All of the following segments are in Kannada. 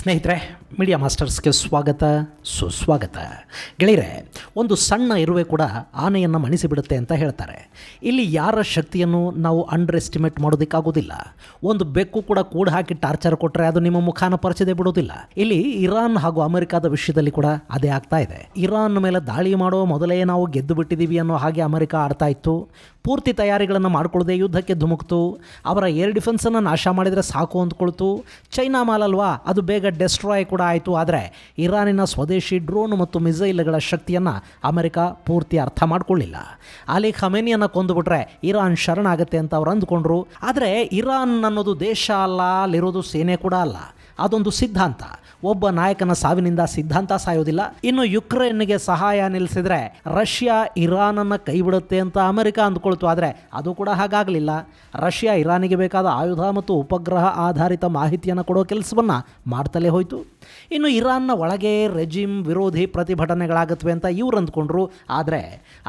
ಸ್ನೇಹಿತರೆ, ಮೀಡಿಯಾ ಮಾಸ್ಟರ್ಸ್ಗೆ ಸ್ವಾಗತ ಸುಸ್ವಾಗತ. ಗೆಳೆಯರೆ, ಒಂದು ಸಣ್ಣ ಇರುವೆ ಕೂಡ ಆನೆಯನ್ನು ಮಣಿಸಿಬಿಡುತ್ತೆ ಅಂತ ಹೇಳ್ತಾರೆ. ಇಲ್ಲಿ ಯಾರ ಶಕ್ತಿಯನ್ನು ನಾವು ಅಂಡರ್ ಎಸ್ಟಿಮೇಟ್ ಮಾಡೋದಕ್ಕಾಗೋದಿಲ್ಲ. ಒಂದು ಬೆಕ್ಕು ಕೂಡ ಕೂಡು ಹಾಕಿ ಟಾರ್ಚರ್ ಕೊಟ್ಟರೆ ಅದು ನಿಮ್ಮ ಮುಖಾನ ಪರಿಚದೆ ಬಿಡೋದಿಲ್ಲ. ಇಲ್ಲಿ ಇರಾನ್ ಹಾಗೂ ಅಮೆರಿಕಾದ ವಿಷಯದಲ್ಲಿ ಕೂಡ ಅದೇ ಆಗ್ತಾ ಇದೆ. ಇರಾನ್ ಮೇಲೆ ದಾಳಿ ಮಾಡೋ ಮೊದಲೇ ನಾವು ಗೆದ್ದು ಬಿಟ್ಟಿದ್ದೀವಿ ಅನ್ನೋ ಹಾಗೆ ಅಮೆರಿಕ ಆಡ್ತಾ ಇತ್ತು. ಪೂರ್ತಿ ತಯಾರಿಗಳನ್ನು ಮಾಡ್ಕೊಳ್ಳದೆ ಯುದ್ಧಕ್ಕೆ ಧುಮುಕ್ತು. ಅವರ ಏರ್ ಡಿಫೆನ್ಸನ್ನು ನಾಶ ಮಾಡಿದರೆ ಸಾಕು ಅಂದ್ಕೊಳ್ತು. ಚೈನಾ ಮಾಲಲ್ವಾ, ಅದು ಬೇಗ ಡೆಸ್ಟ್ರಾಯ್ ಕೂಡ ಆಯಿತು. ಆದರೆ ಇರಾನಿನ ಸ್ವದೇಶಿ ಡ್ರೋನ್ ಮತ್ತು ಮಿಸೈಲ್ಗಳ ಶಕ್ತಿಯನ್ನು ಅಮೆರಿಕ ಪೂರ್ತಿ ಅರ್ಥ ಮಾಡ್ಕೊಳ್ಳಿಲ್ಲ. ಅಲಿ ಖಮೇನಿಯನ್ನು ಕೊಂದುಬಿಟ್ರೆ ಇರಾನ್ ಶರಣಾಗತ್ತೆ ಅಂತ ಅವ್ರು ಅಂದ್ಕೊಂಡ್ರು. ಆದರೆ ಇರಾನ್ ಅನ್ನೋದು ದೇಶ ಅಲ್ಲ, ಅಲ್ಲಿರೋದು ಸೇನೆ ಕೂಡ ಅಲ್ಲ. ಅದೊಂದು ಸಿದ್ಧಾಂತ. ಒಬ್ಬ ನಾಯಕನ ಸಾವಿನಿಂದ ಸಿದ್ಧಾಂತ ಸಾಯೋದಿಲ್ಲ. ಇನ್ನು ಯುಕ್ರೇನ್ಗೆ ಸಹಾಯ ನಿಲ್ಲಿಸಿದ್ರೆ ರಷ್ಯಾ ಇರಾನನ್ನು ಕೈ ಬಿಡುತ್ತೆ ಅಂತ ಅಮೆರಿಕ ಅಂದ್ಕೊಳ್ತು. ಆದರೆ ಅದು ಕೂಡ ಹಾಗಾಗಲಿಲ್ಲ. ರಷ್ಯಾ ಇರಾನಿಗೆ ಬೇಕಾದ ಆಯುಧ ಮತ್ತು ಉಪಗ್ರಹ ಆಧಾರಿತ ಮಾಹಿತಿಯನ್ನು ಕೊಡೋ ಕೆಲಸವನ್ನು ಮಾಡ್ತಲೇ ಹೋಯಿತು. ಇನ್ನು ಇರಾನ್ನ ಒಳಗೆ ರೆಜಿಮ್ ವಿರೋಧಿ ಪ್ರತಿಭಟನೆಗಳಾಗತ್ವೆ ಅಂತ ಇವ್ರು ಅಂದ್ಕೊಂಡ್ರು. ಆದರೆ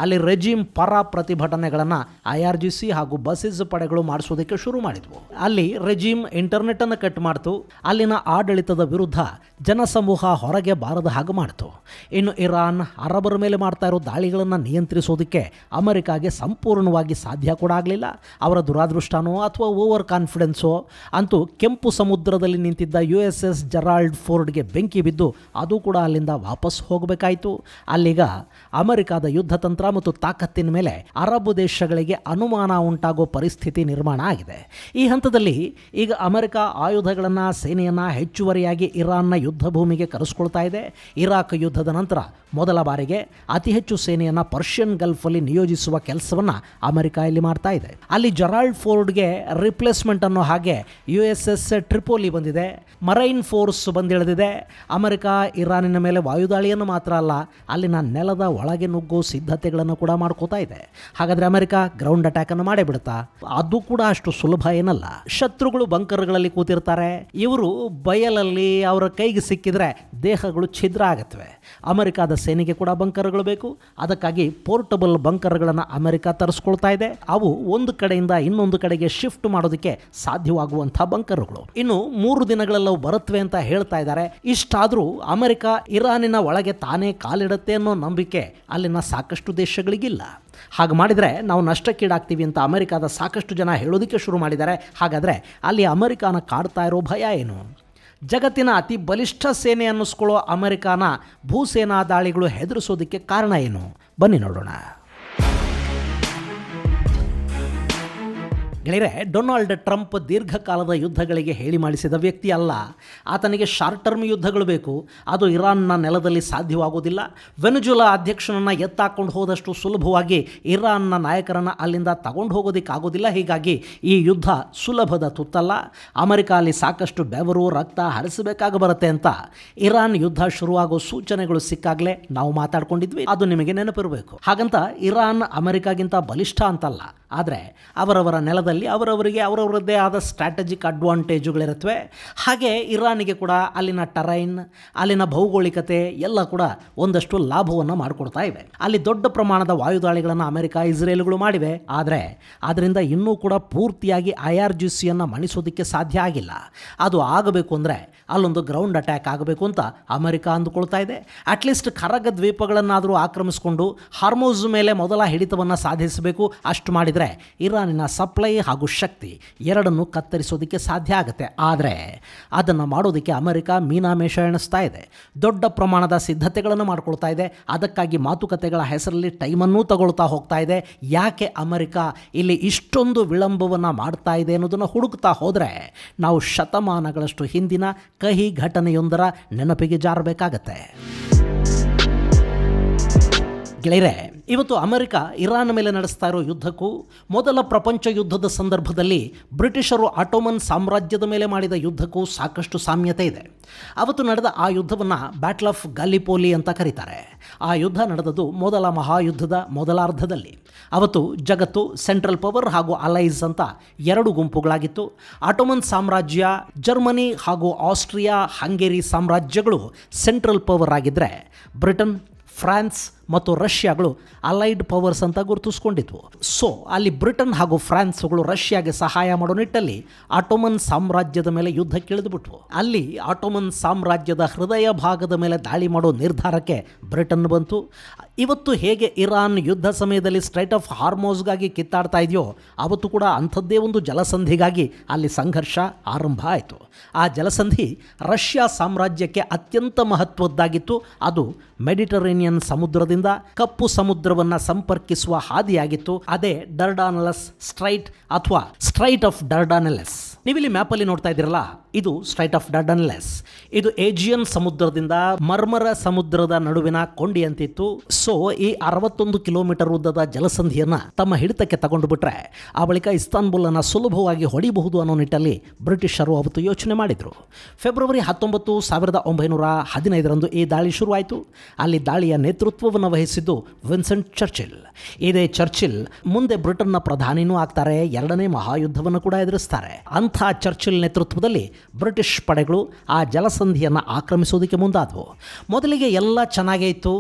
ಅಲ್ಲಿ ರೆಜಿಮ್ ಪರ ಪ್ರತಿಭಟನೆಗಳನ್ನು IRGC ಹಾಗೂ ಬಸಿಸ್ ಪಡೆಗಳು ಮಾಡಿಸೋದಕ್ಕೆ ಶುರು ಮಾಡಿದ್ವು. ಅಲ್ಲಿ ರೆಜಿಮ್ ಇಂಟರ್ನೆಟ್ಟನ್ನು ಕಟ್ ಮಾಡ್ತು. ಅಲ್ಲಿನ ಆಡಳಿತದ ವಿರುದ್ಧ ಜನಸಮೂಹ ಹೊರಗೆ ಬಾರದ ಹಾಗೆ ಮಾಡ್ತು. ಇನ್ನು ಇರಾನ್ ಅರಬರ ಮೇಲೆ ಮಾಡ್ತಾ ಇರೋ ದಾಳಿಗಳನ್ನು ನಿಯಂತ್ರಿಸೋದಕ್ಕೆ ಅಮೆರಿಕಾಗೆ ಸಂಪೂರ್ಣವಾಗಿ ಸಾಧ್ಯ ಕೂಡ ಆಗಲಿಲ್ಲ. ಅವರ ದುರಾದೃಷ್ಟನೋ ಅಥವಾ ಓವರ್ ಕಾನ್ಫಿಡೆನ್ಸೋ ಅಂತೂ ಕೆಂಪು ಸಮುದ್ರದಲ್ಲಿ ನಿಂತಿದ್ದ USS ಜೆರಾಲ್ಡ್ ಫೋರ್ಡ್ಗೆ ಬೆಂಕಿ ಬಿದ್ದು ಅದು ಕೂಡ ಅಲ್ಲಿಂದ ವಾಪಸ್ ಹೋಗಬೇಕಾಯಿತು. ಅಲ್ಲಿಗ ಅಮೆರಿಕಾದ ಯುದ್ಧ ತಂತ್ರ ಮತ್ತು ತಾಕತ್ತಿನ ಮೇಲೆ ಅರಬ್ ದೇಶಗಳಿಗೆ ಅನುಮಾನ ಉಂಟಾಗೋ ಪರಿಸ್ಥಿತಿ ನಿರ್ಮಾಣ ಆಗಿದೆ. ಈ ಹಂತದಲ್ಲಿ ಈಗ ಅಮೆರಿಕ ಆಯುಧಗಳನ್ನು ಸೇನೆಯನ್ನು ಹೆಚ್ಚುವರಿಯಾಗಿ ಇರಾನ್ನ ಯುದ್ಧ ಭೂಮಿಗೆ ಕರೆಸ್ಕೊಳ್ತಾ ಇದೆ. ಇರಾಕ್ ಯುದ್ಧದ ನಂತರ ಮೊದಲ ಬಾರಿಗೆ ಅತಿ ಹೆಚ್ಚು ಸೇನೆಯನ್ನು ಪರ್ಷಿಯನ್ ಗಲ್ಫಲ್ಲಿ ನಿಯೋಜಿಸುವ ಕೆಲಸವನ್ನು ಅಮೆರಿಕ ಇಲ್ಲಿ ಮಾಡ್ತಾ ಇದೆ. ಅಲ್ಲಿ ಜೆರಾಲ್ಡ್ ಫೋರ್ಡ್ಗೆ ರಿಪ್ಲೇಸ್ಮೆಂಟ್ ಅನ್ನೋ ಹಾಗೆ USS ಟ್ರಿಪೋಲಿ ಬಂದಿದೆ. ಮರೈನ್ ಫೋರ್ಸ್ ಬಂದಿಳಿದಿದೆ. ಅಮೆರಿಕ ಇರಾನಿನ ಮೇಲೆ ವಾಯುದಾಳಿಯನ್ನು ಮಾತ್ರ ಅಲ್ಲ, ಅಲ್ಲಿನ ನೆಲದ ಒಳಗೆ ನುಗ್ಗೋ ಸಿದ್ಧತೆಗಳನ್ನು ಕೂಡ ಮಾಡ್ಕೋತಾ ಇದೆ. ಹಾಗಾದರೆ ಅಮೆರಿಕ ಗ್ರೌಂಡ್ ಅಟ್ಯಾಕನ್ನು ಮಾಡೇ ಬಿಡುತ್ತಾ? ಅದು ಕೂಡ ಅಷ್ಟು ಸುಲಭ ಏನಲ್ಲ. ಶತ್ರುಗಳು ಬಂಕರ್ಗಳಲ್ಲಿ ಕೂತಿರ್ತಾರೆ. ಇವರು ಬಯಲಲ್ಲಿ ಅವರ ಕೈಗೆ ಸಿಕ್ಕಿದ್ರೆ ದೇಹಗಳು ಛಿದ್ರ ಆಗತ್ವೆ. ಅಮೆರಿಕಾದ ಸೇನೆಗೆ ಕೂಡ ಬಂಕರ್ಗಳು ಬೇಕು. ಅದಕ್ಕಾಗಿ ಪೋರ್ಟಬಲ್ ಬಂಕರ್ಗಳನ್ನು ಅಮೆರಿಕ ತರಿಸ್ಕೊಳ್ತಾ ಇದೆ. ಅವು ಒಂದು ಕಡೆಯಿಂದ ಇನ್ನೊಂದು ಕಡೆಗೆ ಶಿಫ್ಟ್ ಮಾಡೋದಕ್ಕೆ ಸಾಧ್ಯವಾಗುವಂಥ ಬಂಕರ್ಗಳು. ಇನ್ನು 3 ದಿನಗಳಲ್ಲೂ ಬರುತ್ತವೆ ಅಂತ ಹೇಳ್ತಾ ಇದ್ದಾರೆ. ಇಷ್ಟಾದರೂ ಅಮೆರಿಕ ಇರಾನಿನ ಒಳಗೆ ತಾನೇ ಕಾಲಿಡುತ್ತೆ ಅನ್ನೋ ನಂಬಿಕೆ ಅಲ್ಲಿನ ಸಾಕಷ್ಟು ದೇಶಗಳಿಗಿಲ್ಲ. ಹಾಗೆ ಮಾಡಿದರೆ ನಾವು ನಷ್ಟಕ್ಕೀಡಾಗ್ತೀವಿ ಅಂತ ಅಮೆರಿಕಾದ ಸಾಕಷ್ಟು ಜನ ಹೇಳೋದಕ್ಕೆ ಶುರು ಮಾಡಿದ್ದಾರೆ. ಹಾಗಾದರೆ ಅಲ್ಲಿ ಅಮೆರಿಕಾನ ಕಾಡ್ತಾ ಇರೋ ಭಯ ಏನು? ಜಗತ್ತಿನ ಅತಿ ಬಲಿಷ್ಠ ಸೇನೆ ಅನ್ನಿಸ್ಕೊಳ್ಳೋ ಅಮೆರಿಕಾನ ಭೂಸೇನಾ ದಾಳಿಗಳು ಹೆದರಿಸೋದಕ್ಕೆ ಕಾರಣ ಏನು? ಬನ್ನಿ ನೋಡೋಣ. ಗೆಳೆಯರೆ, ಡೊನಾಲ್ಡ್ ಟ್ರಂಪ್ ದೀರ್ಘಕಾಲದ ಯುದ್ಧಗಳಿಗೆ ಹೇಳಿ ಮಾಡಿಸಿದ ವ್ಯಕ್ತಿ ಅಲ್ಲ. ಆತನಿಗೆ ಶಾರ್ಟ್ ಟರ್ಮ್ ಯುದ್ಧಗಳು ಬೇಕು. ಅದು ಇರಾನ್ನ ನೆಲದಲ್ಲಿ ಸಾಧ್ಯವಾಗೋದಿಲ್ಲ. ವೆನೆಜುಲಾ ಅಧ್ಯಕ್ಷನನ್ನು ಎತ್ತಾಕೊಂಡು ಹೋದಷ್ಟು ಸುಲಭವಾಗಿ ಇರಾನ್ನ ನಾಯಕರನ್ನು ಅಲ್ಲಿಂದ ತಗೊಂಡು ಹೋಗೋದಕ್ಕಾಗೋದಿಲ್ಲ. ಹೀಗಾಗಿ ಈ ಯುದ್ಧ ಸುಲಭದ ತುತ್ತಲ್ಲ. ಅಮೆರಿಕ ಅಲ್ಲಿ ಸಾಕಷ್ಟು ಬೆವರು ರಕ್ತ ಹರಿಸಬೇಕಾಗಿ ಬರುತ್ತೆ ಅಂತ ಇರಾನ್ ಯುದ್ಧ ಶುರುವಾಗೋ ಸೂಚನೆಗಳು ಸಿಕ್ಕಾಗಲೇ ನಾವು ಮಾತಾಡ್ಕೊಂಡಿದ್ವಿ. ಅದು ನಿಮಗೆ ನೆನಪಿರಬೇಕು. ಹಾಗಂತ ಇರಾನ್ ಅಮೆರಿಕಾಗಿಂತ ಬಲಿಷ್ಠ ಅಂತಲ್ಲ. ಆದರೆ ಅವರವರ ನೆಲದಲ್ಲಿ ಅವರವರದ್ದೇ ಆದ ಸ್ಟ್ರಾಟಜಿಕ್ ಅಡ್ವಾಂಟೇಜುಗಳಿರುತ್ತವೆ. ಹಾಗೆ ಇರಾನಿಗೆ ಕೂಡ ಅಲ್ಲಿನ ಟರೈನ್, ಅಲ್ಲಿನ ಭೌಗೋಳಿಕತೆ ಎಲ್ಲ ಕೂಡ ಒಂದಷ್ಟು ಲಾಭವನ್ನು ಮಾಡಿಕೊಡ್ತಾ ಇವೆ. ಅಲ್ಲಿ ದೊಡ್ಡ ಪ್ರಮಾಣದ ವಾಯುದಾಳಿಗಳನ್ನು ಅಮೆರಿಕ ಇಸ್ರೇಲ್ಗಳು ಮಾಡಿವೆ. ಆದರೆ ಅದರಿಂದ ಇನ್ನೂ ಕೂಡ ಪೂರ್ತಿಯಾಗಿ IRGCಯನ್ನು ಮಣಿಸೋದಕ್ಕೆ ಸಾಧ್ಯ ಆಗಿಲ್ಲ. ಅದು ಆಗಬೇಕು ಅಂದರೆ ಅಲ್ಲೊಂದು ಗ್ರೌಂಡ್ ಅಟ್ಯಾಕ್ ಆಗಬೇಕು ಅಂತ ಅಮೆರಿಕ ಅಂದುಕೊಳ್ತಾ ಇದೆ. ಅಟ್ಲೀಸ್ಟ್ ಕರಗ ದ್ವೀಪಗಳನ್ನಾದರೂ ಆಕ್ರಮಿಸಿಕೊಂಡು ಹಾರ್ಮೋಸ್ ಮೇಲೆ ಮೊದಲ ಹಿಡಿತವನ್ನು ಸಾಧಿಸಬೇಕು. ಅಷ್ಟು ಮಾಡಿದರೆ ಇರಾನಿನ ಸಪ್ಲೈ ಹಾಗೂ ಶಕ್ತಿ ಎರಡನ್ನು ಕತ್ತರಿಸೋದಕ್ಕೆ ಸಾಧ್ಯ ಆಗುತ್ತೆ. ಆದರೆ ಅದನ್ನು ಮಾಡೋದಕ್ಕೆ ಅಮೆರಿಕ ಮೀನಾಮೇಷ ಎಣಿಸ್ತಾ ಇದೆ. ದೊಡ್ಡ ಪ್ರಮಾಣದ ಸಿದ್ಧತೆಗಳನ್ನು ಮಾಡ್ಕೊಳ್ತಾ ಇದೆ. ಅದಕ್ಕಾಗಿ ಮಾತುಕತೆಗಳ ಹೆಸರಲ್ಲಿ ಟೈಮನ್ನೂ ತಗೊಳ್ತಾ ಹೋಗ್ತಾ ಇದೆ. ಯಾಕೆ ಅಮೆರಿಕ ಇಲ್ಲಿ ಇಷ್ಟೊಂದು ವಿಳಂಬವನ್ನು ಮಾಡ್ತಾ ಇದೆ ಅನ್ನೋದನ್ನು ಹುಡುಕ್ತಾ ಹೋದರೆ ನಾವು ಶತಮಾನಗಳಷ್ಟು ಹಿಂದಿನ ಕಹಿ ಘಟನೆಯೊಂದರ ನೆನಪಿಗೆ ಜಾರಬೇಕಾಗತ್ತೆ. ಗೆಳೆಯರೆ, ಇವತ್ತು ಅಮೆರಿಕ ಇರಾನ್ ಮೇಲೆ ನಡೆಸ್ತಾ ಇರೋ ಯುದ್ಧಕ್ಕೂ ಮೊದಲ ಪ್ರಪಂಚ ಯುದ್ಧದ ಸಂದರ್ಭದಲ್ಲಿ ಬ್ರಿಟಿಷರು ಆಟೋಮನ್ ಸಾಮ್ರಾಜ್ಯದ ಮೇಲೆ ಮಾಡಿದ ಯುದ್ಧಕ್ಕೂ ಸಾಕಷ್ಟು ಸಾಮ್ಯತೆ ಇದೆ. ಅವತ್ತು ನಡೆದ ಆ ಯುದ್ಧವನ್ನು ಬ್ಯಾಟಲ್ ಆಫ್ ಗಾಲಿಪೋಲಿ ಅಂತ ಕರೀತಾರೆ. ಆ ಯುದ್ಧ ನಡೆದದ್ದು ಮೊದಲ ಮಹಾಯುದ್ಧದ ಮೊದಲಾರ್ಧದಲ್ಲಿ. ಅವತ್ತು ಜಗತ್ತು ಸೆಂಟ್ರಲ್ ಪವರ್ ಹಾಗೂ ಅಲೈಸ್ ಅಂತ 2 ಗುಂಪುಗಳಾಗಿತ್ತು. ಆಟೋಮನ್ ಸಾಮ್ರಾಜ್ಯ, ಜರ್ಮನಿ ಹಾಗೂ ಆಸ್ಟ್ರಿಯಾ ಹಂಗೇರಿ ಸಾಮ್ರಾಜ್ಯಗಳು ಸೆಂಟ್ರಲ್ ಪವರ್ ಆಗಿದ್ದರೆ, ಬ್ರಿಟನ್, ಫ್ರಾನ್ಸ್ ಮತ್ತು ರಷ್ಯಾಗಳು ಅಲೈಡ್ ಪವರ್ಸ್ ಅಂತ ಗುರುತಿಸ್ಕೊಂಡಿದ್ವು. ಸೊ ಅಲ್ಲಿ ಬ್ರಿಟನ್ ಹಾಗೂ ಫ್ರಾನ್ಸ್ಗಳು ರಷ್ಯಾಗೆ ಸಹಾಯ ಮಾಡೋ ನಿಟ್ಟಲ್ಲಿ ಆಟೋಮನ್ ಸಾಮ್ರಾಜ್ಯದ ಮೇಲೆ ಯುದ್ಧಕ್ಕಿಳಿದುಬಿಟ್ವು. ಅಲ್ಲಿ ಆಟೋಮನ್ ಸಾಮ್ರಾಜ್ಯದ ಹೃದಯ ಭಾಗದ ಮೇಲೆ ದಾಳಿ ಮಾಡೋ ನಿರ್ಧಾರಕ್ಕೆ ಬ್ರಿಟನ್ ಬಂತು. ಇವತ್ತು ಹೇಗೆ ಇರಾನ್ ಯುದ್ಧ ಸಮಯದಲ್ಲಿ ಸ್ಟ್ರೈಟ್ ಆಫ್ ಹಾರ್ಮೋಸ್ಗಾಗಿ ಕಿತ್ತಾಡ್ತಾ ಇದೆಯೋ ಅವತ್ತು ಕೂಡ ಅಂಥದ್ದೇ ಒಂದು ಜಲಸಂಧಿಗಾಗಿ ಅಲ್ಲಿ ಸಂಘರ್ಷ ಆರಂಭ ಆಯಿತು. ಆ ಜಲಸಂಧಿ ರಷ್ಯಾ ಸಾಮ್ರಾಜ್ಯಕ್ಕೆ ಅತ್ಯಂತ ಮಹತ್ವದ್ದಾಗಿತ್ತು. ಅದು ಮೆಡಿಟರೇನಿಯನ್ ಸಮುದ್ರದಿಂದ ಕಪ್ಪು ಸಮುದ್ರವನ್ನು ಸಂಪರ್ಕಿಸುವ ಹಾದಿಯಾಗಿತ್ತು. ಅದೇ ಡರ್ಡಾನಲಸ್ ಸ್ಟ್ರೈಟ್ ಅಥವಾ ಸ್ಟ್ರೈಟ್ ಆಫ್ ಡರ್ಡಾನೆಲೆಸ್. ನೀವಿಲ್ಲಿ ಮ್ಯಾಪಲ್ಲಿ ನೋಡ್ತಾ ಇದ್ದೀರಲ್ಲ, ಇದು ಸ್ಟ್ರೈಟ್ ಆಫ್ ಡರ್ಡಾನೆಲೆಸ್. ಇದು ಏಜಿಯನ್ ಸಮುದ್ರದಿಂದ ಮರ್ಮರ ಸಮುದ್ರದ ನಡುವಿನ ಕೊಂಡಿ ಅಂತಿತ್ತು. ಸೊ ಈ 61 ಕಿಲೋಮೀಟರ್ ಉದ್ದದ ಜಲಸಂಧಿಯನ್ನ ತಮ್ಮ ಹಿಡಿತಕ್ಕೆ ತಗೊಂಡು ಬಿಟ್ರೆ ಆ ಬಳಿಕ ಇಸ್ತಾನ್ಬುಲ್ ಅನ್ನು ಸುಲಭವಾಗಿ ಹೊಡಿಬಹುದು ಅನ್ನೋ ನಿಟ್ಟಲ್ಲಿ ಬ್ರಿಟಿಷರು ಅವತ್ತು ಯೋಚನೆ ಮಾಡಿದರು. ಫೆಬ್ರವರಿ 19, 1915 ಈ ದಾಳಿ ಶುರುವಾಯಿತು. ಅಲ್ಲಿ ದಾಳಿಯ ನೇತೃತ್ವವನ್ನು ವಹಿಸಿದ್ದು ವಿನ್ಸೆಂಟ್ ಚರ್ಚಿಲ್. ಇದೇ ಚರ್ಚಿಲ್ ಮುಂದೆ ಬ್ರಿಟನ್ನ ಪ್ರಧಾನಿನೂ ಆಗ್ತಾರೆ, ಎರಡನೇ ಮಹಾಯುದ್ಧವನ್ನು ಕೂಡ ಎದುರಿಸ್ತಾರೆ. ಅಂಥ ಚರ್ಚಿಲ್ ನೇತೃತ್ವದಲ್ಲಿ ಬ್ರಿಟಿಷ್ ಪಡೆಗಳು ಆ ಜಲಸಂಧಿಯನ್ನು ಆಕ್ರಮಿಸೋದಕ್ಕೆ ಮುಂದಾದವು. ಮೊದಲಿಗೆ ಎಲ್ಲ ಚೆನ್ನಾಗೇ ಇತ್ತು.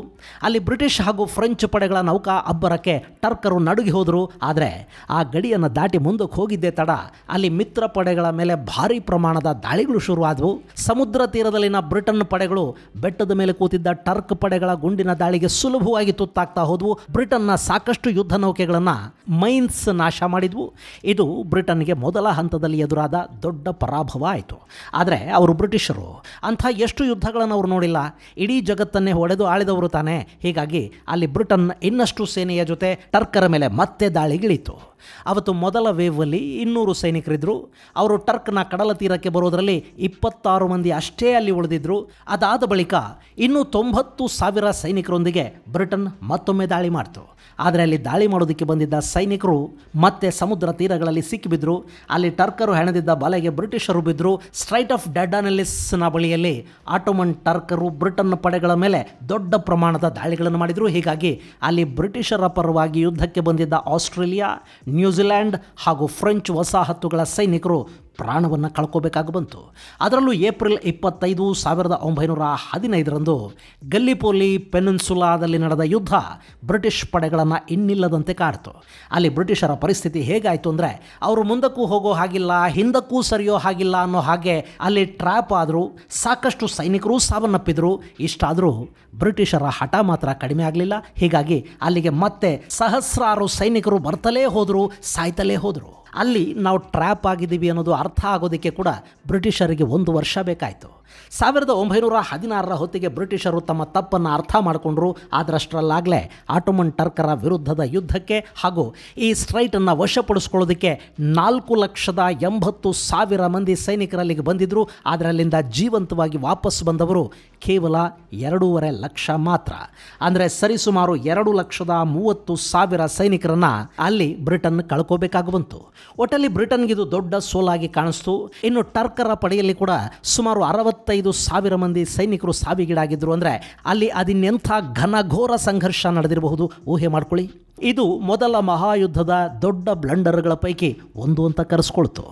ಅಲ್ಲಿ ಬ್ರಿಟಿಷ್ ಹಾಗೂ ಫ್ರೆಂಚ್ ಪಡೆಗಳ ನೌಕಾ ಅಬ್ಬರಕ್ಕೆ ಟರ್ಕರು ನಡುಗಿ ಹೋದರು. ಆದರೆ ಆ ಗಡಿಯನ್ನು ದಾಟಿ ಮುಂದಕ್ಕೆ ಹೋಗಿದ್ದೇ ತಡ ಅಲ್ಲಿ ಮಿತ್ರ ಪಡೆಗಳ ಮೇಲೆ ಭಾರೀ ಪ್ರಮಾಣದ ದಾಳಿಗಳು ಶುರುವಾದವು. ಸಮುದ್ರ ತೀರದಲ್ಲಿನ ಬ್ರಿಟನ್ ಪಡೆಗಳು ಬೆಟ್ಟದ ಮೇಲೆ ಕೂತಿದ್ದ ಟರ್ಕ್ ಪಡೆಗಳ ಗುಂಡಿನ ದಾಳಿಗೆ ಸುಲಭವಾಗಿ ತುತ್ತಾಗ್ತಾ ಹೋದವು. ಬ್ರಿಟನ್ನ ಸಾಕಷ್ಟು ಯುದ್ಧ ನೌಕೆಗಳನ್ನು ಮೈನ್ಸ್ ನಾಶ ಮಾಡಿದ್ವು. ಇದು ಬ್ರಿಟನ್ಗೆ ಮೊದಲ ಹಂತದಲ್ಲಿ ಎದುರಾದ ದೊಡ್ಡ ಪರಾಭವ ಆಯಿತು. ಆದರೆ ಅವರು ಬ್ರಿಟಿಷರು ಅಂಥ ಎಷ್ಟು ಯುದ್ಧಗಳನ್ನು ಅವರು ನೋಡಿಲ್ಲ. ಇಡೀ ಜಗತ್ತನ್ನೇ ಹೊಡೆದು ಆಳಿದವರು ತಾನೆ. ಹೀಗಾಗಿ ಅಲ್ಲಿ ಬ್ರಿಟನ್ ಇನ್ನಷ್ಟು ಸೇನೆಯ ಜೊತೆ ಟರ್ಕರ ಮೇಲೆ ಮತ್ತೆ ದಾಳಿಗಿಳಿತು. ಅವತ್ತು ಮೊದಲ ವೇವಲ್ಲಿ 200 ಸೈನಿಕರಿದ್ದರು. ಅವರು ಟರ್ಕ್ನ ಕಡಲ ತೀರಕ್ಕೆ ಬರೋದರಲ್ಲಿ 26 ಮಂದಿ ಅಷ್ಟೇ ಅಲ್ಲಿ ಉಳಿದಿದ್ದರು. ಅದಾದ ಬಳಿಕ ಇನ್ನೂ 90,000 ಸೈನಿಕರೊಂದಿಗೆ ಬ್ರಿಟನ್ ಮತ್ತೊಮ್ಮೆ ದಾಳಿ ಮಾಡಿತು. ಆದರೆ ಅಲ್ಲಿ ದಾಳಿ ಮಾಡೋದಕ್ಕೆ ಬಂದಿದ್ದ ಸೈನಿಕರು ಮತ್ತೆ ಸಮುದ್ರ ತೀರಗಳಲ್ಲಿ ಸಿಕ್ಕಿಬಿದ್ರು. ಅಲ್ಲಿ ಟರ್ಕರು ಹೆಣೆದಿದ್ದ ಬಲೆಗೆ ಬ್ರಿಟಿಷರು ಬಿದ್ದರು. ಸ್ಟ್ರೈಟ್ ಆಫ್ ಡರ್ಡಾನೆಲೆಸ್ನ ಬಳಿಯಲ್ಲಿ ಆಟೋಮನ್ ಟರ್ಕರು ಬ್ರಿಟನ್ ಪಡೆಗಳ ಮೇಲೆ ದೊಡ್ಡ ಪ್ರಮಾಣದ ದಾಳಿಗಳನ್ನು ಮಾಡಿದರು. ಹೀಗಾಗಿ ಅಲ್ಲಿ ಬ್ರಿಟಿಷರ ಪರವಾಗಿ ಯುದ್ಧಕ್ಕೆ ಬಂದಿದ್ದ ಆಸ್ಟ್ರೇಲಿಯಾ, ನ್ಯೂಜಿಲ್ಯಾಂಡ್ ಹಾಗೂ ಫ್ರೆಂಚ್ ವಸಾಹತುಗಳ ಸೈನಿಕರು ಪ್ರಾಣವನ್ನು ಕಳ್ಕೋಬೇಕಾಗಿ ಬಂತು. ಅದರಲ್ಲೂ ಏಪ್ರಿಲ್ 25, 1915 ಗಲ್ಲಿಪೋಲಿ ಪೆನಿನ್ಸುಲಾದಲ್ಲಿ ನಡೆದ ಯುದ್ಧ ಬ್ರಿಟಿಷ್ ಪಡೆಗಳನ್ನು ಇನ್ನಿಲ್ಲದಂತೆ ಕಾಡ್ತು. ಅಲ್ಲಿ ಬ್ರಿಟಿಷರ ಪರಿಸ್ಥಿತಿ ಹೇಗಾಯಿತು ಅಂದರೆ ಅವರು ಮುಂದಕ್ಕೂ ಹೋಗೋ ಹಾಗಿಲ್ಲ, ಹಿಂದಕ್ಕೂ ಸರಿಯೋ ಹಾಗಿಲ್ಲ ಅನ್ನೋ ಹಾಗೆ ಅಲ್ಲಿ ಟ್ರ್ಯಾಪ್ ಆದರು. ಸಾಕಷ್ಟು ಸೈನಿಕರು ಸಾವನ್ನಪ್ಪಿದ್ರು. ಇಷ್ಟಾದರೂ ಬ್ರಿಟಿಷರ ಹಠ ಮಾತ್ರ ಕಡಿಮೆ ಆಗಲಿಲ್ಲ. ಹೀಗಾಗಿ ಅಲ್ಲಿಗೆ ಮತ್ತೆ ಸಹಸ್ರಾರು ಸೈನಿಕರು ಬರ್ತಲೇ ಹೋದರು, ಸಾಯ್ತಲೇ ಹೋದರು. ಅಲ್ಲಿ ನಾವು ಟ್ರ್ಯಾಪ್ ಆಗಿದ್ದೀವಿ ಅನ್ನೋದು ಅರ್ಥ ಆಗೋದಕ್ಕೆ ಕೂಡ ಬ್ರಿಟಿಷರಿಗೆ 1 ವರ್ಷ ಬೇಕಾಯಿತು. 1916 ಹೊತ್ತಿಗೆ ಬ್ರಿಟಿಷರು ತಮ್ಮ ತಪ್ಪನ್ನು ಅರ್ಥ ಮಾಡಿಕೊಂಡ್ರು. ಅದರಷ್ಟರಲ್ಲಾಗಲೇ ಆಟೋಮನ್ ಟರ್ಕರ ವಿರುದ್ಧದ ಯುದ್ಧಕ್ಕೆ ಹಾಗೂ ಈ ಸ್ಟ್ರೈಟನ್ನು ವಶಪಡಿಸ್ಕೊಳ್ಳೋದಕ್ಕೆ 4,80,000 ಮಂದಿ ಸೈನಿಕರಲ್ಲಿಗೆ ಬಂದಿದ್ದರು. ಅದರಲ್ಲಿಂದ ಜೀವಂತವಾಗಿ ವಾಪಸ್ ಬಂದವರು ಕೇವಲ 2.5 ಲಕ್ಷ ಮಾತ್ರ. ಅಂದರೆ ಸರಿಸುಮಾರು 2,30,000 ಸೈನಿಕರನ್ನು ಅಲ್ಲಿ ಬ್ರಿಟನ್ ಕಳ್ಕೋಬೇಕಾಗಿ ಬಂತು. ಒಟ್ಟಲ್ಲಿ ಬ್ರಿಟನ್ಗಿದು ದೊಡ್ಡ ಸೋಲಾಗಿ ಕಾಣಿಸ್ತು. ಇನ್ನು ಟರ್ಕರ ಪಡೆಯಲ್ಲಿ ಕೂಡ ಸುಮಾರು 65,000 ಮಂದಿ ಸೈನಿಕರು ಸಾವಿಗೀಡಾಗಿದ್ದರು. ಅಂದರೆ ಅಲ್ಲಿ ಅದಿನ್ನೆಂಥ ಘನಘೋರ ಸಂಘರ್ಷ ನಡೆದಿರಬಹುದು ಊಹೆ ಮಾಡ್ಕೊಳ್ಳಿ. ಇದು ಮೊದಲ ಮಹಾಯುದ್ಧದ ದೊಡ್ಡ ಬ್ಲಂಡರ್ಗಳ ಪೈಕಿ ಒಂದು ಅಂತ ಕರೆಸ್ಕೊಳ್ತು.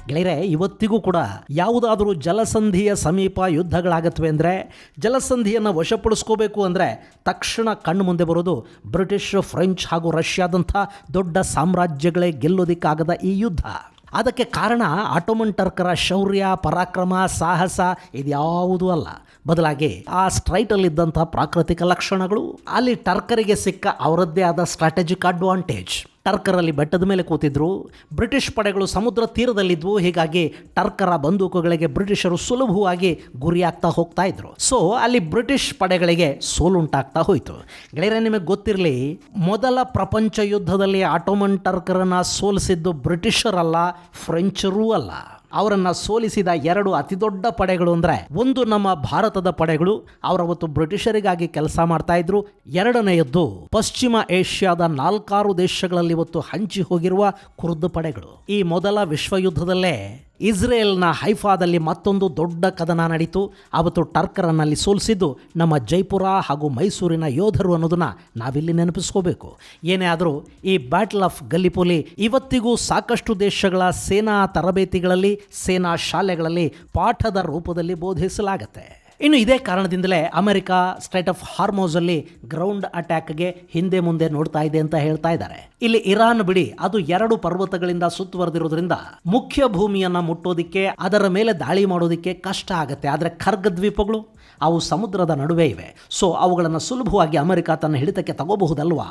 ಗೆಳೆಯರೆ, ಇವತ್ತಿಗೂ ಕೂಡ ಯಾವುದಾದರೂ ಜಲಸಂಧಿಯ ಸಮೀಪ ಯುದ್ಧಗಳಾಗತ್ವೆ ಅಂದರೆ, ಜಲಸಂಧಿಯನ್ನು ವಶಪಡಿಸ್ಕೋಬೇಕು ಅಂದರೆ ತಕ್ಷಣ ಕಣ್ಣು ಮುಂದೆ ಬರೋದು ಬ್ರಿಟಿಷ್, ಫ್ರೆಂಚ್ ಹಾಗೂ ರಷ್ಯಾದಂಥ ದೊಡ್ಡ ಸಾಮ್ರಾಜ್ಯಗಳೇ ಗೆಲ್ಲೋದಿಕ್ಕಾಗದ ಈ ಯುದ್ಧ. ಅದಕ್ಕೆ ಕಾರಣ ಆಟೋಮನ್ ಟರ್ಕರ ಶೌರ್ಯ, ಪರಾಕ್ರಮ, ಸಾಹಸ ಇದ್ಯಾವುದೂ ಅಲ್ಲ. ಬದಲಾಗಿ ಆ ಸ್ಟ್ರೈಟಲ್ಲಿದ್ದಂಥ ಪ್ರಾಕೃತಿಕ ಲಕ್ಷಣಗಳು. ಅಲ್ಲಿ ಟರ್ಕರಿಗೆ ಸಿಕ್ಕ ಅವರದ್ದೇ ಆದ ಸ್ಟ್ರಾಟಜಿಕ್ ಅಡ್ವಾಂಟೇಜ್. ಟರ್ಕರಲ್ಲಿ ಬೆಟ್ಟದ ಮೇಲೆ ಕೂತಿದ್ರು, ಬ್ರಿಟಿಷ್ ಪಡೆಗಳು ಸಮುದ್ರ ತೀರದಲ್ಲಿದ್ವು. ಹೀಗಾಗಿ ಟರ್ಕರ ಬಂದೂಕುಗಳಿಗೆ ಬ್ರಿಟಿಷರು ಸುಲಭವಾಗಿ ಗುರಿಯಾಗ್ತಾ ಹೋಗ್ತಾ ಇದ್ರು. ಸೊ ಅಲ್ಲಿ ಬ್ರಿಟಿಷ್ ಪಡೆಗಳಿಗೆ ಸೋಲುಂಟಾಗ್ತಾ ಹೋಯಿತು. ಗೆಳೆಯರೆ, ನಿಮಗೆ ಗೊತ್ತಿರಲಿ, ಮೊದಲ ಪ್ರಪಂಚ ಯುದ್ಧದಲ್ಲಿ ಆಟೋಮನ್ ಟರ್ಕರನ್ನು ಸೋಲಿಸಿದ್ದು ಬ್ರಿಟಿಷರಲ್ಲ, ಫ್ರೆಂಚರೂ ಅಲ್ಲ. ಅವರನ್ನು ಸೋಲಿಸಿದ 2 ಅತಿದೊಡ್ಡ ಪಡೆಗಳು ಅಂದರೆ, ಒಂದು ನಮ್ಮ ಭಾರತದ ಪಡೆಗಳು, ಅವರವತ್ತು ಬ್ರಿಟಿಷರಿಗಾಗಿ ಕೆಲಸ ಮಾಡ್ತಾ ಇದ್ರು. ಎರಡನೆಯದ್ದು ಪಶ್ಚಿಮ ಏಷ್ಯಾದ 4-6 ದೇಶಗಳಲ್ಲಿ ಇವತ್ತು ಹಂಚಿ ಹೋಗಿರುವ ಕುರ್ದ್ ಪಡೆಗಳು. ಈ ಮೊದಲ ವಿಶ್ವಯುದ್ಧದಲ್ಲೇ ಇಸ್ರೇಲ್ನ ಹೈಫಾದಲ್ಲಿ ಮತ್ತೊಂದು ದೊಡ್ಡ ಕದನ ನಡೀತು. ಅವತ್ತು ಟರ್ಕರನ್ನಲ್ಲಿ ಸೋಲಿಸಿದ್ದು ನಮ್ಮ ಜೈಪುರ ಹಾಗೂ ಮೈಸೂರಿನ ಯೋಧರು ಅನ್ನೋದನ್ನ ನಾವಿಲ್ಲಿ ನೆನಪಿಸ್ಕೋಬೇಕು. ಏನೇ ಆದರೂ ಈ ಬ್ಯಾಟಲ್ ಆಫ್ ಗಲ್ಲಿಪೋಲಿ ಇವತ್ತಿಗೂ ಸಾಕಷ್ಟು ದೇಶಗಳ ಸೇನಾ ತರಬೇತಿಗಳಲ್ಲಿ, ಸೇನಾ ಶಾಲೆಗಳಲ್ಲಿ ಪಾಠದ ರೂಪದಲ್ಲಿ ಬೋಧಿಸಲಾಗತ್ತೆ. ಇನ್ನು ಇದೇ ಕಾರಣದಿಂದಲೇ ಅಮೆರಿಕ ಸ್ಟ್ರೈಟ್ ಆಫ್ ಹಾರ್ಮೋಸಲ್ಲಿ ಗ್ರೌಂಡ್ ಅಟ್ಯಾಕ್ಗೆ ಹಿಂದೆ ಮುಂದೆ ನೋಡ್ತಾ ಇದೆ ಅಂತ ಹೇಳ್ತಾ ಇದ್ದಾರೆ. ಇಲ್ಲಿ ಇರಾನ್ ಬಿಡಿ, ಅದು 2 ಪರ್ವತಗಳಿಂದ ಸುತ್ತುವರೆದಿರೋದ್ರಿಂದ ಮುಖ್ಯ ಭೂಮಿಯನ್ನ ಮುಟ್ಟೋದಿಕ್ಕೆ, ಅದರ ಮೇಲೆ ದಾಳಿ ಮಾಡೋದಿಕ್ಕೆ ಕಷ್ಟ ಆಗುತ್ತೆ. ಆದರೆ ಖರ್ಗ್ ದ್ವೀಪಗಳು ಅವು ಸಮುದ್ರದ ನಡುವೆ ಇವೆ. ಸೊ ಅವುಗಳನ್ನು ಸುಲಭವಾಗಿ ಅಮೆರಿಕ ತನ್ನ ಹಿಡಿತಕ್ಕೆ ತಗೋಬಹುದಲ್ವಾ.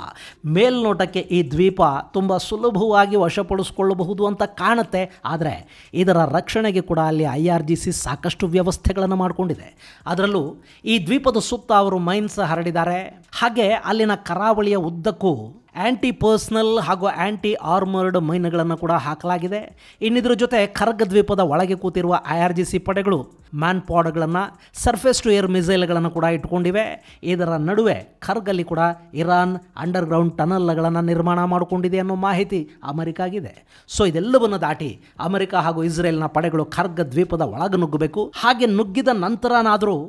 ಮೇಲ್ನೋಟಕ್ಕೆ ಈ ದ್ವೀಪ ತುಂಬ ಸುಲಭವಾಗಿ ವಶಪಡಿಸಿಕೊಳ್ಳಬಹುದು ಅಂತ ಕಾಣುತ್ತೆ. ಆದರೆ ಇದರ ರಕ್ಷಣೆಗೆ ಕೂಡ ಅಲ್ಲಿ IRGC ಸಾಕಷ್ಟು ವ್ಯವಸ್ಥೆಗಳನ್ನು ಮಾಡಿಕೊಂಡಿದೆ. ಅದರಲ್ಲೂ ಈ ದ್ವೀಪದ ಸುತ್ತ ಅವರು ಮೈನ್ಸ್ ಹರಡಿದ್ದಾರೆ. ಹಾಗೆ ಅಲ್ಲಿನ ಕರಾವಳಿಯ ಉದ್ದಕ್ಕೂ ಆ್ಯಂಟಿ ಪರ್ಸ್ನಲ್ ಹಾಗೂ ಆ್ಯಂಟಿ ಆರ್ಮರ್ಡ್ ಮೈನ್ಗಳನ್ನು ಕೂಡ ಹಾಕಲಾಗಿದೆ. ಇನ್ನಿದ್ರ ಜೊತೆ ಖರ್ಗ್ ದ್ವೀಪದ ಒಳಗೆ ಕೂತಿರುವ IRGC ಪಡೆಗಳು ಮ್ಯಾನ್ ಪಾಡ್ಗಳನ್ನು, ಸರ್ಫೇಸ್ ಟು ಏರ್ ಮಿಸೈಲ್ಗಳನ್ನು ಕೂಡ ಇಟ್ಕೊಂಡಿವೆ. ಇದರ ನಡುವೆ ಖರ್ಗಲ್ಲಿ ಕೂಡ ಇರಾನ್ ಅಂಡರ್ಗ್ರೌಂಡ್ ಟನಲ್ಗಳನ್ನು ನಿರ್ಮಾಣ ಮಾಡಿಕೊಂಡಿದೆ ಅನ್ನೋ ಮಾಹಿತಿ ಅಮೆರಿಕಾಗಿದೆ. ಸೊ ಇದೆಲ್ಲವನ್ನು ದಾಟಿ ಅಮೆರಿಕ ಹಾಗೂ ಇಸ್ರೇಲ್ನ ಪಡೆಗಳು ಖರ್ಗ್ ದ್ವೀಪದ ಒಳಗೆ ನುಗ್ಗಬೇಕು. ಹಾಗೆ ನುಗ್ಗಿದ ನಂತರನಾದರೂ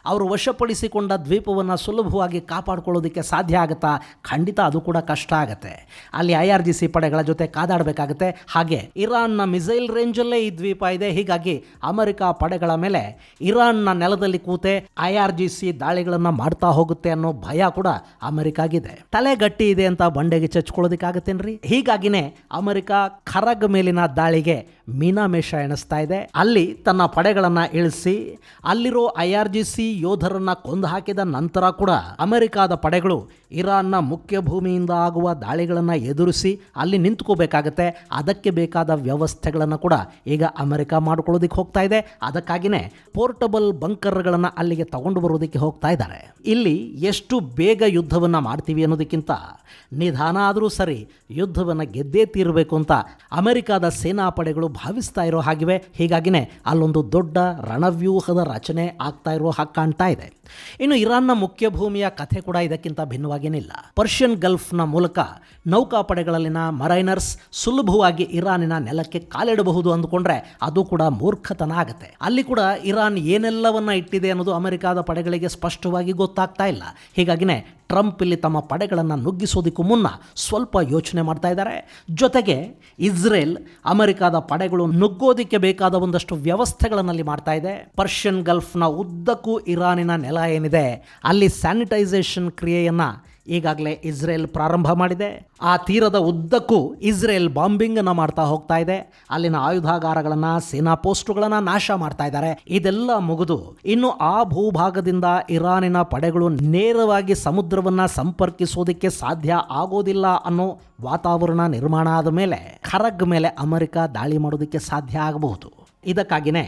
ಅವರು ವಶಪಡಿಸಿಕೊಂಡ ದ್ವೀಪವನ್ನು ಸುಲಭವಾಗಿ ಕಾಪಾಡಿಕೊಳ್ಳೋದಕ್ಕೆ ಸಾಧ್ಯ ಆಗುತ್ತಾ? ಖಂಡಿತ ಅದು ಕೂಡ ಕಷ್ಟ ಆಗುತ್ತೆ. ಅಲ್ಲಿ IRGC ಪಡೆಗಳ ಜೊತೆ ಕಾದಾಡಬೇಕಾಗುತ್ತೆ. ಹಾಗೆ ಇರಾನ್ನ ಮಿಸೈಲ್ ರೇಂಜಲ್ಲೇ ಈ ದ್ವೀಪ ಇದೆ. ಹೀಗಾಗಿ ಅಮೆರಿಕ ಪಡೆಗಳ ಮೇಲೆ ಇರಾನ್ನ ನೆಲದಲ್ಲಿ ಕೂತೆ IRGC ದಾಳಿಗಳನ್ನು ಮಾಡ್ತಾ ಹೋಗುತ್ತೆ ಅನ್ನೋ ಭಯ ಕೂಡ ಅಮೆರಿಕಾಗಿದೆ. ತಲೆ ಗಟ್ಟಿ ಇದೆ ಅಂತ ಬಂಡೆಗೆ ಚಚ್ಕೊಳ್ಳೋದಕ್ಕಾಗತ್ತೇನ್ರಿ? ಹೀಗಾಗಿನೇ ಅಮೆರಿಕ ಖರ್ಗ್ ಮೇಲಿನ ದಾಳಿಗೆ ಮೀನಾಮೇಷ ಎಣಿಸ್ತಾ ಇದೆ. ಅಲ್ಲಿ ತನ್ನ ಪಡೆಗಳನ್ನು ಇಳಿಸಿ ಅಲ್ಲಿರೋ IRGC ಯೋಧರನ್ನ ಕೊಂದು ಹಾಕಿದ ನಂತರ ಕೂಡ ಅಮೆರಿಕಾದ ಪಡೆಗಳು ಇರಾನ್ನ ಮುಖ್ಯ ಭೂಮಿಯಿಂದ ಆಗುವ ದಾಳಿಗಳನ್ನು ಎದುರಿಸಿ ಅಲ್ಲಿ ನಿಂತ್ಕೋಬೇಕಾಗತ್ತೆ. ಅದಕ್ಕೆ ಬೇಕಾದ ವ್ಯವಸ್ಥೆಗಳನ್ನು ಕೂಡ ಈಗ ಅಮೆರಿಕ ಮಾಡ್ಕೊಳ್ಳೋದಕ್ಕೆ ಹೋಗ್ತಾ ಇದೆ. ಅದಕ್ಕಾಗಿಯೇ ಪೋರ್ಟಬಲ್ ಬಂಕರ್ಗಳನ್ನು ಅಲ್ಲಿಗೆ ತಗೊಂಡು ಬರೋದಕ್ಕೆ ಹೋಗ್ತಾ ಇದ್ದಾರೆ. ಇಲ್ಲಿ ಎಷ್ಟು ಬೇಗ ಯುದ್ಧವನ್ನು ಮಾಡ್ತೀವಿ ಅನ್ನೋದಕ್ಕಿಂತ ನಿಧಾನ ಆದರೂ ಸರಿ ಯುದ್ಧವನ್ನು ಗೆದ್ದೇ ತೀರಬೇಕು ಅಂತ ಅಮೆರಿಕಾದ ಸೇನಾ ಪಡೆಗಳು ಭಾವಿಸ್ತಾ ಇರೋ ಹಾಗಿವೆ. ಹೀಗಾಗಿನೇ ಅಲ್ಲೊಂದು ದೊಡ್ಡ ರಣವ್ಯೂಹದ ರಚನೆ ಆಗ್ತಾ ಇರೋ ಹಾಗೆ ಕಾಣ್ತಾ ಇದೆ. ಇನ್ನು ಇರಾನ್ನ ಮುಖ್ಯ ಭೂಮಿಯ ಕಥೆ ಕೂಡ ಇದಕ್ಕಿಂತ ಭಿನ್ನವಾಗೇನಿಲ್ಲ. ಪರ್ಷಿಯನ್ ಗಲ್ಫ್ನ ಮೂಲಕ ನೌಕಾಪಡೆಗಳಲ್ಲಿನ ಮರೈನರ್ಸ್ ಸುಲಭವಾಗಿ ಇರಾನಿನ ನೆಲಕ್ಕೆ ಕಾಲಿಡಬಹುದು ಅಂದುಕೊಂಡ್ರೆ ಅದು ಕೂಡ ಮೂರ್ಖತನ ಆಗುತ್ತೆ. ಅಲ್ಲಿ ಕೂಡ ಇರಾನ್ ಏನೆಲ್ಲವನ್ನ ಇಟ್ಟಿದೆ ಅನ್ನೋದು ಅಮೆರಿಕಾದ ಪಡೆಗಳಿಗೆ ಸ್ಪಷ್ಟವಾಗಿ ಗೊತ್ತಾಗ್ತಾ ಇಲ್ಲ. ಹೀಗಾಗಿನೇ ಟ್ರಂಪ್ ಇಲ್ಲಿ ತಮ್ಮ ಪಡೆಗಳನ್ನು ನುಗ್ಗಿಸೋದಕ್ಕೂ ಮುನ್ನ ಸ್ವಲ್ಪ ಯೋಚನೆ ಮಾಡ್ತಾ ಇದ್ದಾರೆ. ಜೊತೆಗೆ ಇಸ್ರೇಲ್ ಅಮೆರಿಕಾದ ಪಡೆಗಳು ನುಗ್ಗೋದಿಕ್ಕೆ ಬೇಕಾದ ಒಂದಷ್ಟು ವ್ಯವಸ್ಥೆಗಳನ್ನಲ್ಲಿ ಮಾಡ್ತಾ ಇದೆ. ಪರ್ಷಿಯನ್ ಗಲ್ಫ್ನ ಉದ್ದಕ್ಕೂ ಇರಾನಿನ ನೆಲ ಏನಿದೆ ಅಲ್ಲಿ ಸ್ಯಾನಿಟೈಸೇಷನ್ ಕ್ರಿಯೆಯನ್ನು ಈಗಾಗಲೇ ಇಸ್ರೇಲ್ ಪ್ರಾರಂಭ ಮಾಡಿದೆ. ಆ ತೀರದ ಉದ್ದಕ್ಕೂ ಇಸ್ರೇಲ್ ಬಾಂಬಿಂಗನ್ನು ಮಾಡ್ತಾ ಹೋಗ್ತಾ ಇದೆ. ಅಲ್ಲಿನ ಆಯುಧಾಗಾರಗಳನ್ನು, ಸೇನಾ ಪೋಸ್ಟುಗಳನ್ನು ನಾಶ ಮಾಡ್ತಾ ಇದ್ದಾರೆ. ಇದೆಲ್ಲ ಮುಗಿದು ಇನ್ನು ಆ ಭೂಭಾಗದಿಂದ ಇರಾನಿನ ಪಡೆಗಳು ನೇರವಾಗಿ ಸಮುದ್ರವನ್ನು ಸಂಪರ್ಕಿಸೋದಕ್ಕೆ ಸಾಧ್ಯ ಆಗೋದಿಲ್ಲ ಅನ್ನೋ ವಾತಾವರಣ ನಿರ್ಮಾಣ ಆದ ಮೇಲೆ ಖರ್ಗ್ ಮೇಲೆ ಅಮೆರಿಕ ದಾಳಿ ಮಾಡೋದಕ್ಕೆ ಸಾಧ್ಯ ಆಗಬಹುದು. ಇದಕ್ಕಾಗಿಯೇ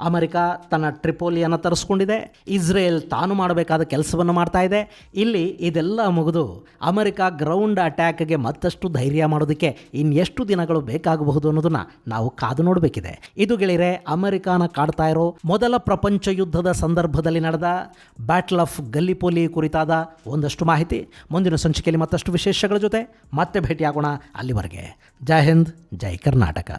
ಅಮೆರಿಕ ತನ್ನ ಟ್ರಿಪೋಲಿಯನ್ನು ತರಿಸ್ಕೊಂಡಿದೆ. ಇಸ್ರೇಲ್ ತಾನು ಮಾಡಬೇಕಾದ ಕೆಲಸವನ್ನು ಮಾಡ್ತಾ ಇದೆ. ಇಲ್ಲಿ ಇದೆಲ್ಲ ಮುಗಿದು ಅಮೆರಿಕ ಗ್ರೌಂಡ್ ಅಟ್ಯಾಕ್ಗೆ ಮತ್ತಷ್ಟು ಧೈರ್ಯ ಮಾಡೋದಕ್ಕೆ ಇನ್ನೆಷ್ಟು ದಿನಗಳು ಬೇಕಾಗಬಹುದು ಅನ್ನೋದನ್ನು ನಾವು ಕಾದು ನೋಡಬೇಕಿದೆ. ಇದು ಗೆಳೆಯರೆ ಅಮೆರಿಕಾನ ಕಾಡ್ತಾ ಇರೋ ಮೊದಲ ಪ್ರಪಂಚ ಯುದ್ಧದ ಸಂದರ್ಭದಲ್ಲಿ ನಡೆದ ಬ್ಯಾಟಲ್ ಆಫ್ ಗಲ್ಲಿಪೋಲಿ ಕುರಿತಾದ ಒಂದಷ್ಟು ಮಾಹಿತಿ. ಮುಂದಿನ ಸಂಚಿಕೆಯಲ್ಲಿ ಮತ್ತಷ್ಟು ವಿಶೇಷಗಳ ಜೊತೆ ಮತ್ತೆ ಭೇಟಿಯಾಗೋಣ. ಅಲ್ಲಿವರೆಗೆ ಜೈ ಹಿಂದ್, ಜೈ ಕರ್ನಾಟಕ.